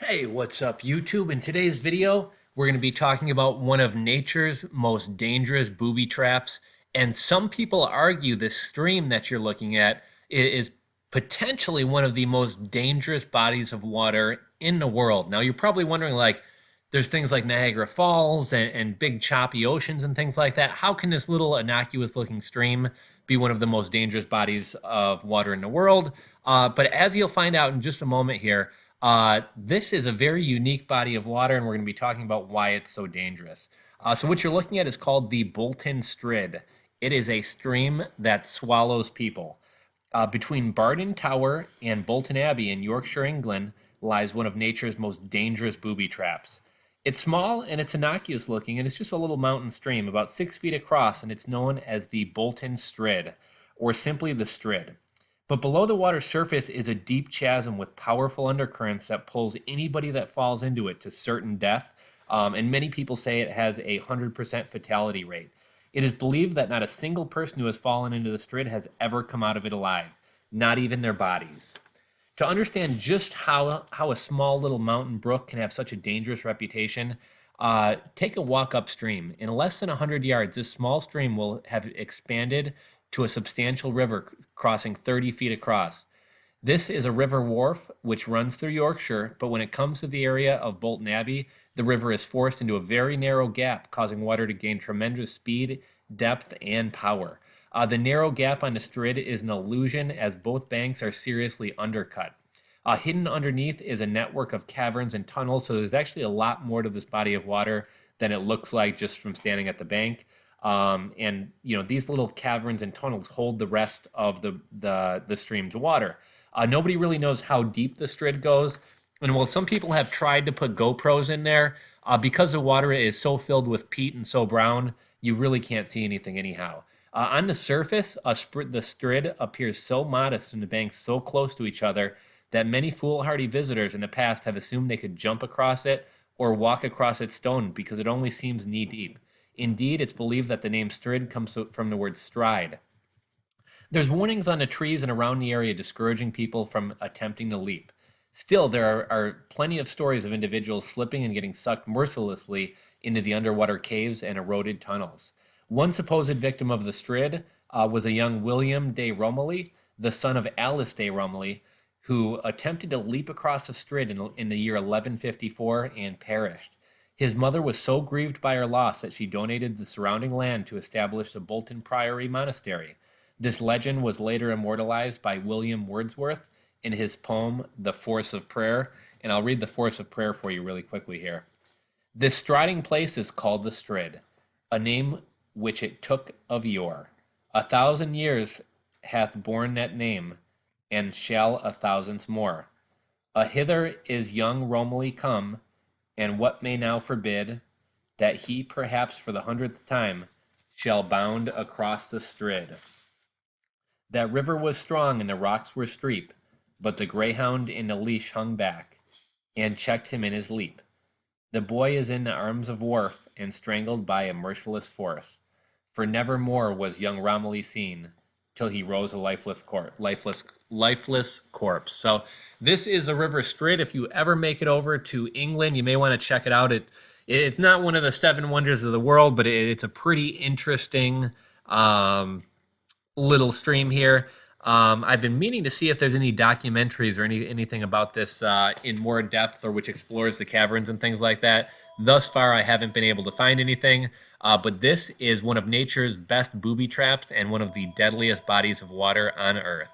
Hey, what's up YouTube? In today's video, we're going to be talking about one of nature's most dangerous booby traps. And some people argue this stream that you're looking at is potentially one of the most dangerous bodies of water in the world. Now, you're probably wondering, like, there's things like Niagara Falls and big choppy oceans and things like that. How can this little innocuous looking stream be one of the most dangerous bodies of water in the world? But as you'll find out in just a moment here, this is a very unique body of water, and we're going to be talking about why it's so dangerous. So what you're looking at is called the Bolton Strid. It is a stream that swallows people. Between Barton Tower and Bolton Abbey in Yorkshire, England, lies one of nature's most dangerous booby traps. It's small and it's innocuous looking, and it's just a little mountain stream about 6 feet across, and it's known as the Bolton Strid, or simply the Strid. But below the water's surface is a deep chasm with powerful undercurrents that pulls anybody that falls into it to certain death. And many people say it has a 100% fatality rate. It is believed that not a single person who has fallen into the Strid has ever come out of it alive, not even their bodies. To understand just how a small little mountain brook can have such a dangerous reputation, take a walk upstream. In less than 100 yards, this small stream will have expanded to a substantial river crossing 30 feet across. This is a river Wharf, which runs through Yorkshire, but when it comes to the area of Bolton Abbey, the river is forced into a very narrow gap, causing water to gain tremendous speed, depth, and power. The narrow gap on the Strid is an illusion as both banks are seriously undercut. Hidden underneath is a network of caverns and tunnels, so there's actually a lot more to this body of water than it looks like just from standing at the bank. And these little caverns and tunnels hold the rest of the stream's water. Nobody really knows how deep the Strid goes, and while some people have tried to put GoPros in there, because the water is so filled with peat and so brown, you really can't see anything anyhow. On the surface, the Strid appears so modest and the banks so close to each other that many foolhardy visitors in the past have assumed they could jump across it or walk across its stone because it only seems knee deep. Indeed, it's believed that the name Strid comes from the word stride. There's warnings on the trees and around the area discouraging people from attempting to leap. Still, there are plenty of stories of individuals slipping and getting sucked mercilessly into the underwater caves and eroded tunnels. One supposed victim of the Strid was a young William de Romilly, the son of Alice de Romilly, who attempted to leap across the Strid in the year 1154 and perished. His mother was so grieved by her loss that she donated the surrounding land to establish the Bolton Priory Monastery. This legend was later immortalized by William Wordsworth in his poem, The Force of Prayer. And I'll read The Force of Prayer for you really quickly here. This striding place is called the Strid, a name which it took of yore. 1,000 years hath borne that name, and shall 1,000 more. Hither is young Romilly come, and what may now forbid that he perhaps for the 100th time shall bound across the Strid. That river was strong and the rocks were steep, but the greyhound in the leash hung back, and checked him in his leap. The boy is in the arms of Wharf, and strangled by a merciless force. For never more was young Romilly seen, till he rose a lifeless corpse. So this is the River Strid. If you ever make it over to England, you may want to check it out. It's not one of the seven wonders of the world, but it's a pretty interesting little stream here. I've been meaning to see if there's any documentaries or anything about this in more depth, or which explores the caverns and things like that. Thus far, I haven't been able to find anything, but this is one of nature's best booby traps and one of the deadliest bodies of water on Earth.